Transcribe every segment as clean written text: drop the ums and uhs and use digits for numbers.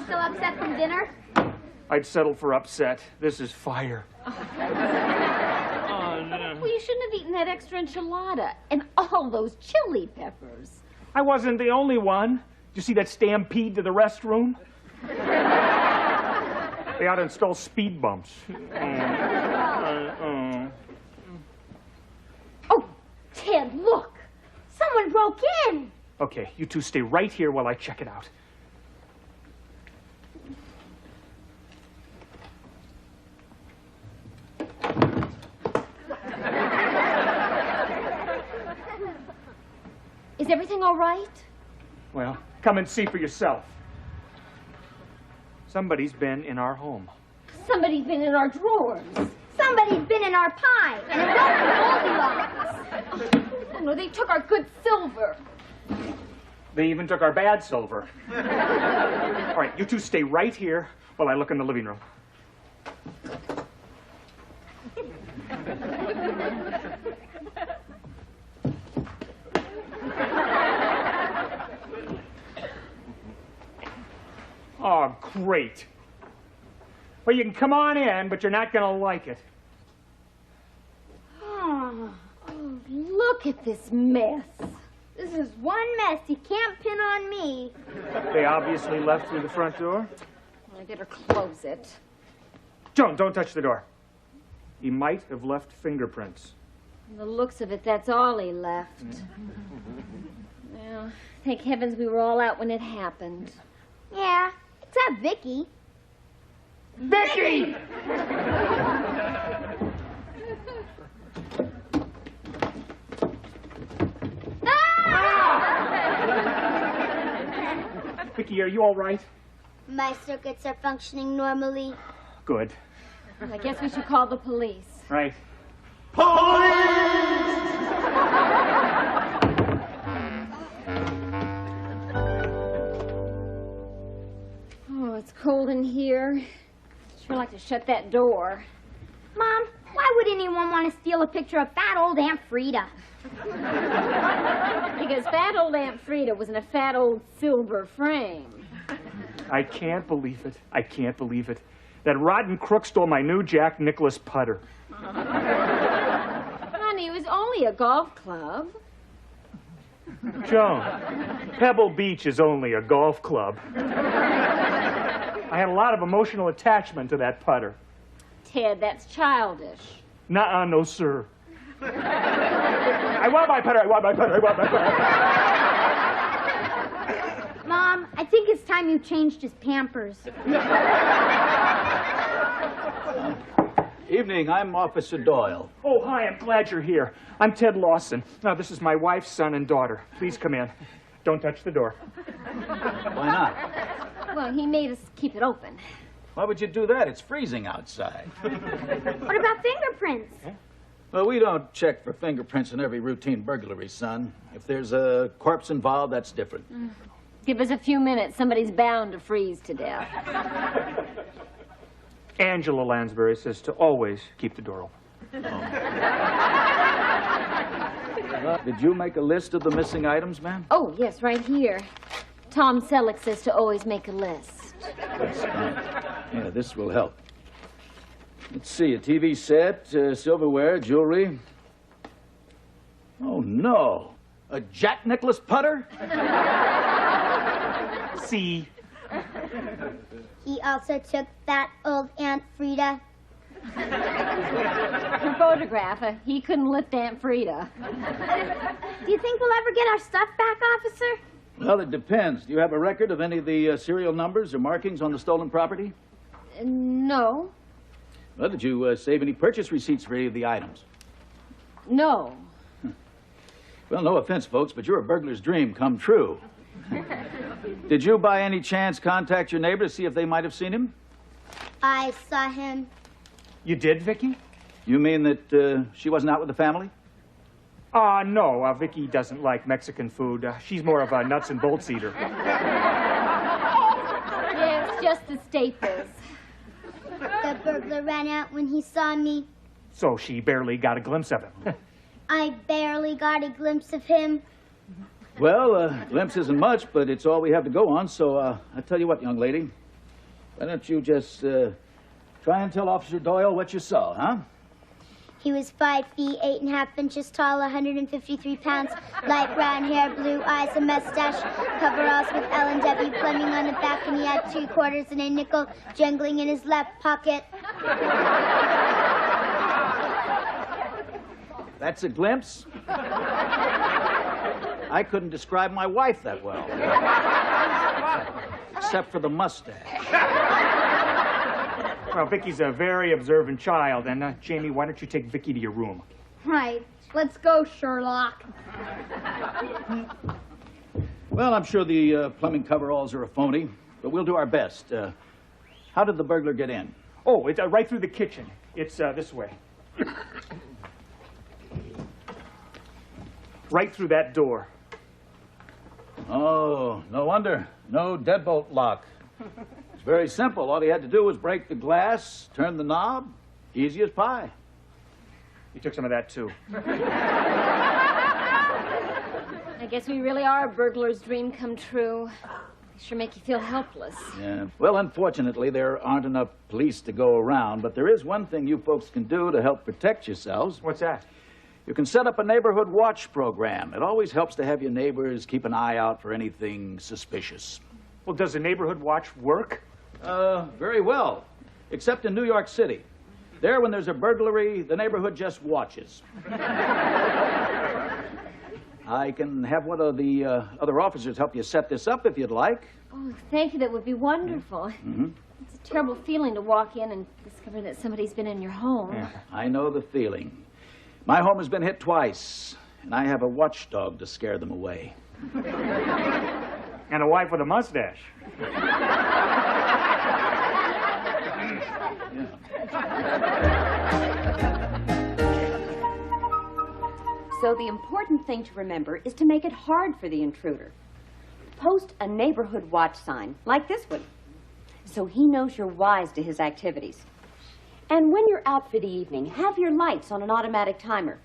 Still upset from dinner? I'd settle for upset. This is fire. Oh, no. Well, you shouldn't have eaten that extra enchilada and all those chili peppers. I wasn't the only one. Did you see that stampede to the restroom? They ought to install speed bumps. Oh, Ted, look! Someone broke in! Okay, you two stay right here while I check it out. Is everything all right? Well, come and see for yourself. Somebody's been in our home. Somebody's been in our drawers. Somebody's been in our pie and it broke Goldilocks. Oh, no, they took our good silver. They even took our bad silver. All right, you two stay right here while I look in the living room. Oh, great. Well, you can come on in, but you're not going to like it. Oh, Look at this mess. this is one mess you can't pin on me. They obviously left through the front door. I better close it. Joan, don't touch the door. He might have left fingerprints. From the looks of it, that's all he left. Well, thank heavens we were all out when it happened. Yeah, except Vicky. Vicky! Vicky, are you all right? My circuits are functioning normally. Good. Well, I guess we should call the police. Right. Oh, it's cold in here. Sure like to shut that door. Mom, why would anyone want to steal a picture of fat old Aunt Frida? Because fat old Aunt Frida was in a fat old silver frame. I can't believe it. I can't believe it. That rotten crook stole my new Jack Nicklaus putter. Honey, it was only a golf club. Joan, Pebble Beach is only a golf club. I had a lot of emotional attachment to that putter. Ted, that's childish. Nuh-uh, no, sir. I want my putter, I want my putter, I want my putter. Mom, I think it's time you changed his Pampers. Evening, I'm Officer Doyle. Oh, hi, I'm glad you're here. I'm Ted Lawson. Now, this is my wife, son, and daughter. Please come in. Don't touch the door. Why not? Well, he made us keep it open. Why would you do that? It's freezing outside. What about fingerprints? Well, we don't check for fingerprints in every routine burglary, son. If there's a corpse involved, that's different. Give us a few minutes. Somebody's bound to freeze to death. Angela Lansbury says to always keep the door open. Did you make a list of the missing items, ma'am? Oh, yes, right here. Tom Selleck says to always make a list. That's fine. Yeah, this will help. Let's see, a TV set, silverware, jewelry. Oh, no. A Jack Nicklaus putter? See? He also took that old Aunt Frida. Her photograph, he couldn't lift Aunt Frida. Do you think we'll ever get our stuff back, officer? Well, it depends. Do you have a record of any of the serial numbers or markings on the stolen property? No. Well, did you save any purchase receipts for any of the items? No. Well, no offense, folks, but you're a burglar's dream come true. Did you, by any chance, contact your neighbor to see if they might have seen him? I saw him. You did, Vicky? You mean that she wasn't out with the family? No. Vicky doesn't like Mexican food. She's more of a nuts and bolts eater. Yes, just the staples. The burglar ran out when he saw me. So she barely got a glimpse of him. I barely got a glimpse of him. Well, a glimpse isn't much, but it's all we have to go on, so I tell you what, young lady. Why don't you just try and tell Officer Doyle what you saw, huh? He was 5 feet, 8.5 inches tall, 153 pounds, light brown hair, blue eyes, a mustache, coveralls with L&W plumbing on the back, and he had 3 quarters and a nickel jangling in his left pocket. That's a glimpse? I couldn't describe my wife that well. Except for the mustache. Well, Vicky's a very observant child, and Jamie, why don't you take Vicky to your room? Right. Let's go, Sherlock. Well, I'm sure the plumbing coveralls are a phony, but we'll do our best. How did the burglar get in? Oh, it's right through the kitchen. It's this way. Right through that door. Oh, no wonder. No deadbolt lock. It's very simple. All he had to do was break the glass, turn the knob. Easy as pie. You took some of that, too. I guess we really are a burglar's dream come true. They sure make you feel helpless. Yeah. Well, unfortunately, there aren't enough police to go around, but there is one thing you folks can do to help protect yourselves. What's that? You can set up a neighborhood watch program. It always helps to have your neighbors keep an eye out for anything suspicious. Well, does the neighborhood watch work? Very well, except in New York City. There, when there's a burglary, the neighborhood just watches. I can have one of the other officers help you set this up if you'd like. Oh, thank you. That would be wonderful. Mm-hmm. It's a terrible feeling to walk in and discover that somebody's been in your home. Yeah. I know the feeling. My home has been hit twice, and I have a watchdog to scare them away. And a wife with a mustache. So the important thing to remember is to make it hard for the intruder. Post a neighborhood watch sign, like this one, so he knows you're wise to his activities. And when you're out for the evening, have your lights on an automatic timer.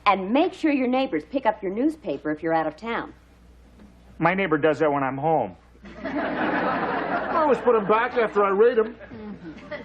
And make sure your neighbors pick up your newspaper if you're out of town. My neighbor does that when I'm home. I always put them back after I read them.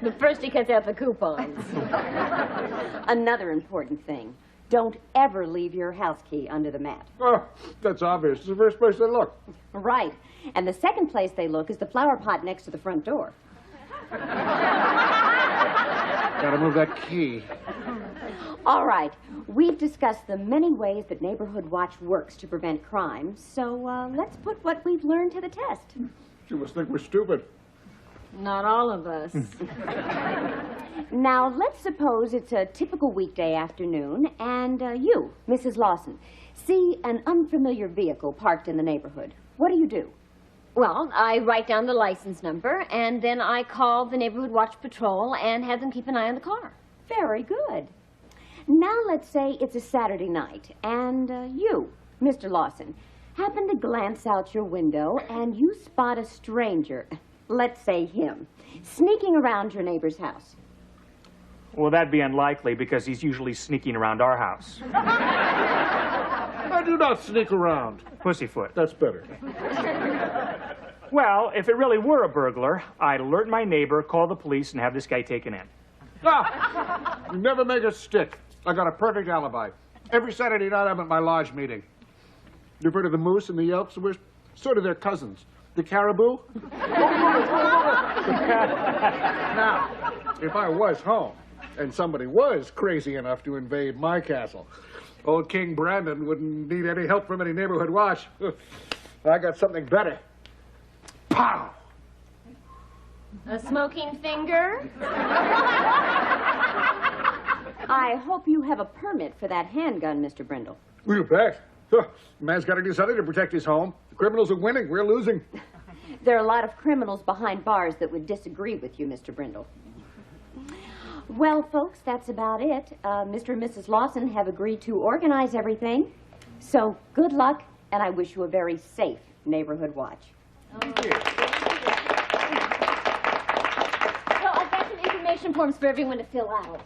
But first he cuts out the coupons. Another important thing, don't ever leave your house key under the mat. Oh, that's obvious. It's the first place they look. Right. And the second place they look is the flower pot next to the front door. Gotta move that key. All right. We've discussed the many ways that Neighborhood Watch works to prevent crime, so let's put what we've learned to the test. You must think we're stupid. Not all of us. Now, let's suppose it's a typical weekday afternoon, and you, Mrs. Lawson, see an unfamiliar vehicle parked in the neighborhood. What do? Well, I write down the license number, and then I call the Neighborhood Watch Patrol and have them keep an eye on the car. Very good. Now let's say it's a Saturday night, and you, Mr. Lawson, happen to glance out your window, and you spot a stranger, let's say him, sneaking around your neighbor's house. Well, that'd be unlikely because he's usually sneaking around our house. I do not sneak around. Pussyfoot. That's better. Well, if it really were a burglar, I'd alert my neighbor, call the police, and have this guy taken in. Ah! You never make a stick. I got a perfect alibi. Every Saturday night I'm at my lodge meeting. You've heard of the moose and the elks? We're sort of their cousins. The caribou? Now, if I was home and somebody was crazy enough to invade my castle, old King Brandon wouldn't need any help from any neighborhood watch. I got something better. Pow! A smoking finger? I hope you have a permit for that handgun, Mr. Brindle. You bet. The man's got to do something to protect his home. The criminals are winning. We're losing. There are a lot of criminals behind bars that would disagree with you, Mr. Brindle. Well, folks, that's about it. Mr. and Mrs. Lawson have agreed to organize everything. So good luck, and I wish you a very safe neighborhood watch. Thank you. So I've got some information forms for everyone to fill out.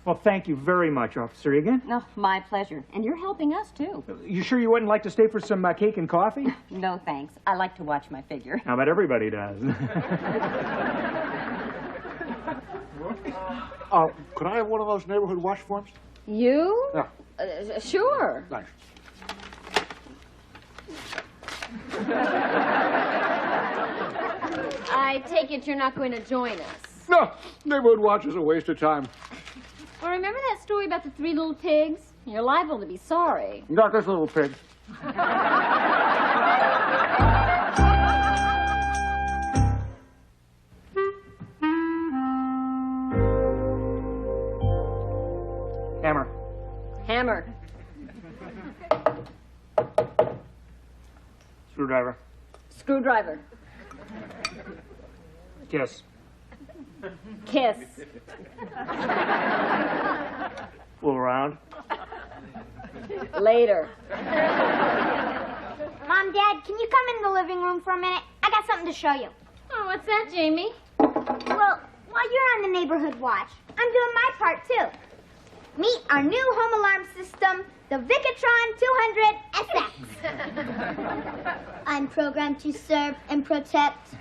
Well, thank you very much, Officer Egan. No, my pleasure. And you're helping us, too. You sure you wouldn't like to stay for some cake and coffee? No, thanks. I like to watch my figure. How about everybody does? Could I have one of those neighborhood watch forms? You? Yeah. Sure. Nice. I take it you're not going to join us. No, neighborhood watch is a waste of time. Well, remember that story about the 3 little pigs? You're liable to be sorry. Not this little pig. Hammer. Hammer. Screwdriver. Screwdriver. Kiss. Kiss. Fool around. Later. Mom, Dad, can you come in the living room for a minute? I got something to show you. Oh, what's that, Jamie? Well, while you're on the neighborhood watch, I'm doing my part, too. Meet our new home alarm system, the Vicatron 200SX. I'm programmed to serve and protect.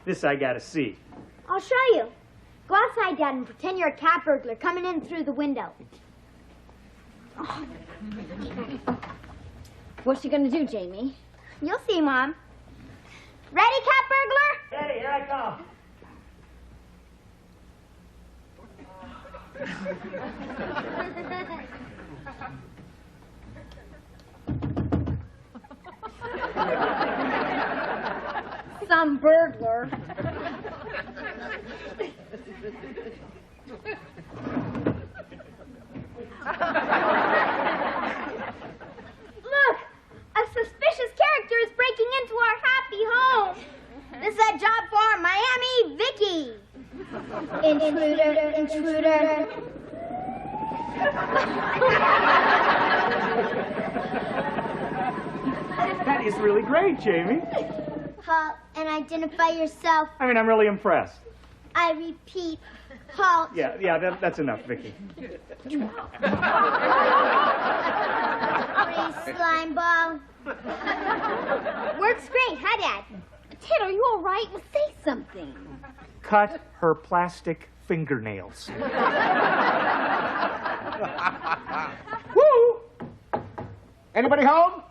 This I gotta see. I'll show you. Go outside, Dad, and pretend you're a cat burglar coming in through the window. What's she gonna do, Jamie? You'll see, Mom. Ready, cat burglar? Ready, here I come. Some burglar. Look! A suspicious character is breaking into our happy home. This is a job for Miami Vicky. Intruder, intruder. That is really great, Jamie. Halt and identify yourself. I mean, I'm really impressed. I repeat, halt. Yeah, that's enough, Vicky. Free slime ball. Works great, huh, Dad? Ted, are you all right? Well, say something. Cut her plastic fingernails. Woo! Anybody home?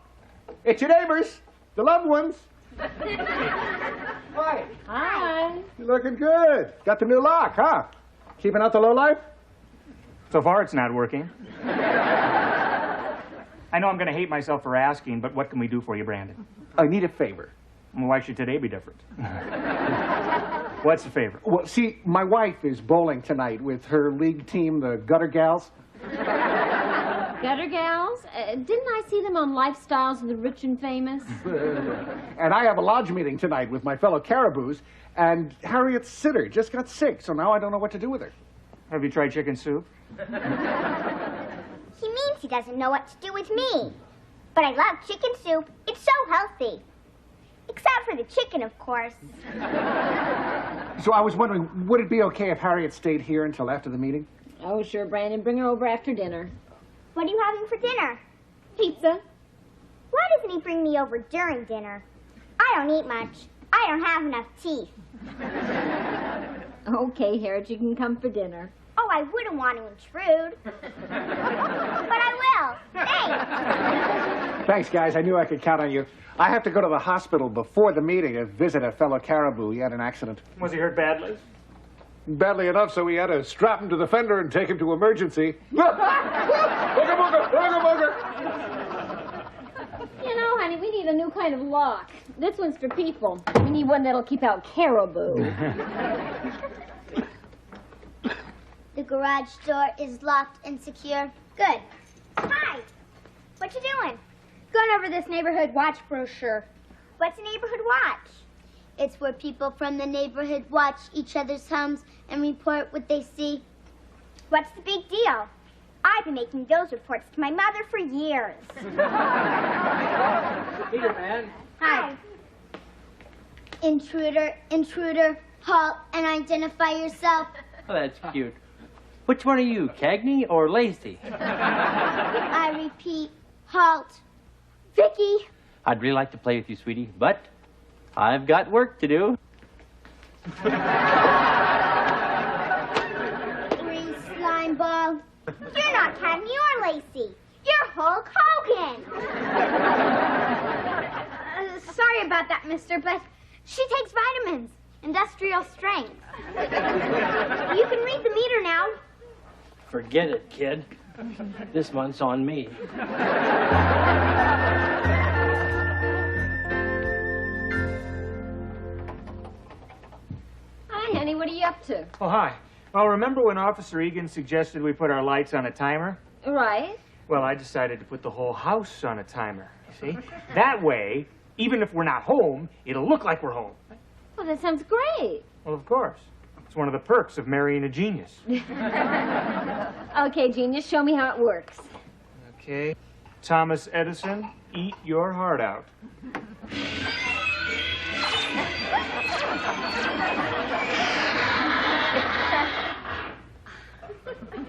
It's your neighbors, the loved ones. Hi. Hi. You're looking good. Got the new lock, huh? Keeping out the lowlife? So far, it's not working. I know I'm going to hate myself for asking, but what can we do for you, Brandon? I need a favor. Well, why should today be different? What's the favor? Well, see, my wife is bowling tonight with her league team, the Gutter Gals. Gutter Gals? Didn't I see them on Lifestyles of the Rich and Famous? And I have a lodge meeting tonight with my fellow Caribous, and Harriet's sitter just got sick, so now I don't know what to do with her. Have you tried chicken soup? He means he doesn't know what to do with me. But I love chicken soup. It's so healthy. Except for the chicken, of course. So I was wondering, would it be okay if Harriet stayed here until after the meeting? Oh, sure, Brandon. Bring her over after dinner. What are you having for dinner? Pizza. Why doesn't he bring me over during dinner? I don't eat much. I don't have enough teeth. Okay, Harriet, you can come for dinner. Oh, I wouldn't want to intrude. But I will. Thanks. Thanks, guys. I knew I could count on you. I have to go to the hospital before the meeting to visit a fellow Caribou. He had an accident. Was he hurt badly? Badly enough, so we had to strap him to the fender and take him to emergency. Booger, booger, booger, booger. You know, honey, we need a new kind of lock. This one's for people. We need one that'll keep out caribou. The garage door is locked and secure. Good. Hi. What you doing? Going over this neighborhood watch brochure. What's a neighborhood watch? It's where people from the neighborhood watch each other's homes and report what they see. What's the big deal? I've been making those reports to my mother for years. Peter, man. Hi. Intruder, halt and identify yourself. Oh, that's cute. Which one are you, Cagney or Lacey? I repeat, halt. Vicky. I'd really like to play with you, sweetie, but I've got work to do. Green slime ball. You're not Cagney or Lacey. You're Hulk Hogan. Sorry about that, mister, but she takes vitamins. Industrial strength. You can read the meter now. Forget it, kid. This month's on me. Hi, honey. What are you up to? Oh, hi. Well, remember when Officer Egan suggested we put our lights on a timer? Right. Well, I decided to put the whole house on a timer, you see? That way, even if we're not home, it'll look like we're home. Well, that sounds great. Well, of course. It's one of the perks of marrying a genius. Okay, genius, show me how it works. Okay. Thomas Edison, eat your heart out.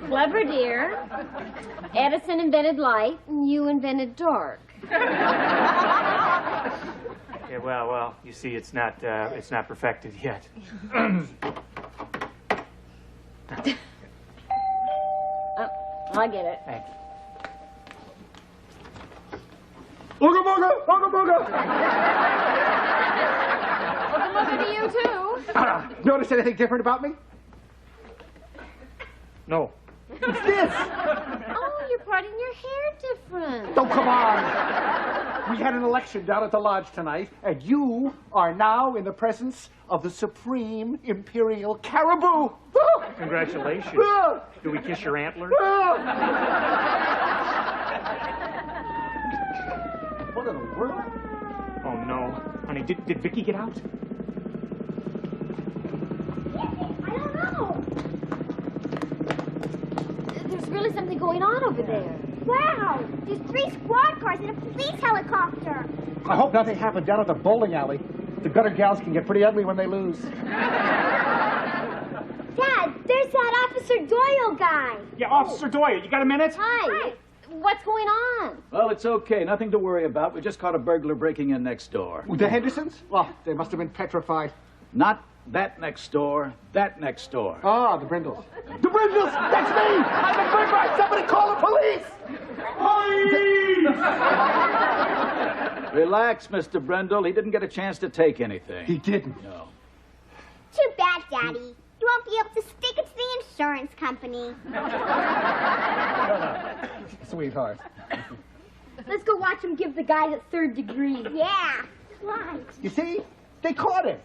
Clever, dear. Edison invented light, and you invented dark. Okay, well, you see, it's not perfected yet. I get it. Thank you. Ooga booga, ooga booga. Look at you, too. Notice anything different about me? No. It's this. Oh, you're parting your hair different. Oh, come on. We had an election down at the lodge tonight, and you are now in the presence of the Supreme Imperial Caribou. Congratulations. Do we kiss your antlers? What in the world? Oh, no. Honey, did Vicky get out? I don't know. There's really something going on over there. Wow. There's 3 squad cars and a police helicopter. I hope nothing happened down at the bowling alley. The gutter gals can get pretty ugly when they lose. Dad, there's that Officer Doyle guy. Yeah, Officer Doyle, you got a minute? Hi. What's going on? Well, it's okay. Nothing to worry about. We just caught a burglar breaking in next door. The Hendersons? Well, they must have been petrified. Not that next door, that next door. Ah, the Brindles. The Brindles! That's me! I'm the burglar! Somebody call the police! Relax, Mr. Brendel. He didn't get a chance to take anything. He didn't. No. Too bad, Daddy. You won't be able to stick it to the insurance company. Sweetheart. Let's go watch him give the guy the 3rd degree. Yeah. Right. You see? They caught him.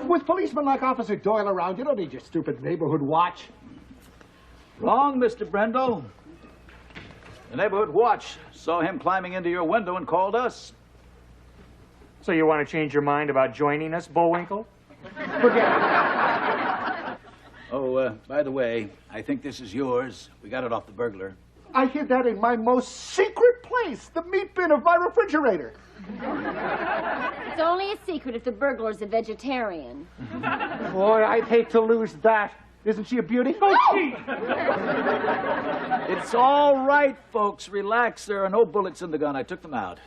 With policemen like Officer Doyle around, you don't need your stupid neighborhood watch. Wrong, Mr. Brendel. The neighborhood watch saw him climbing into your window and called us. So you want to change your mind about joining us, Bullwinkle? Forget it. Oh, by the way, I think this is yours. We got it off the burglar. I hid that in my most secret place, the meat bin of my refrigerator. It's only a secret if the burglar's a vegetarian. Boy, I'd hate to lose that. Isn't she a beauty? Oh, gee! It's all right, folks. Relax. There are no bullets in the gun. I took them out.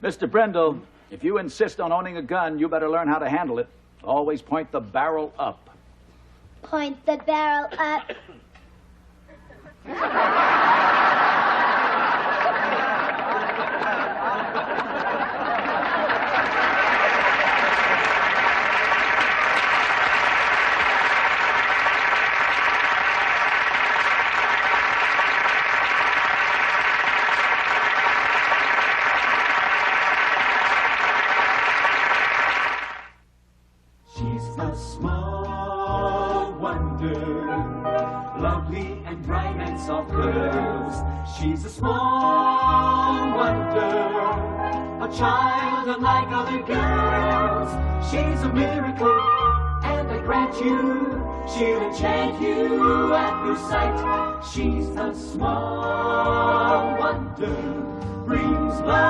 Mr. Brendel, if you insist on owning a gun, you better learn how to handle it. Always point the barrel up. Point the barrel up. She's a small wonder. She's a small wonder, a child unlike other girls. She's a miracle, and I grant you, she'll enchant you at her sight. She's a small wonder, brings life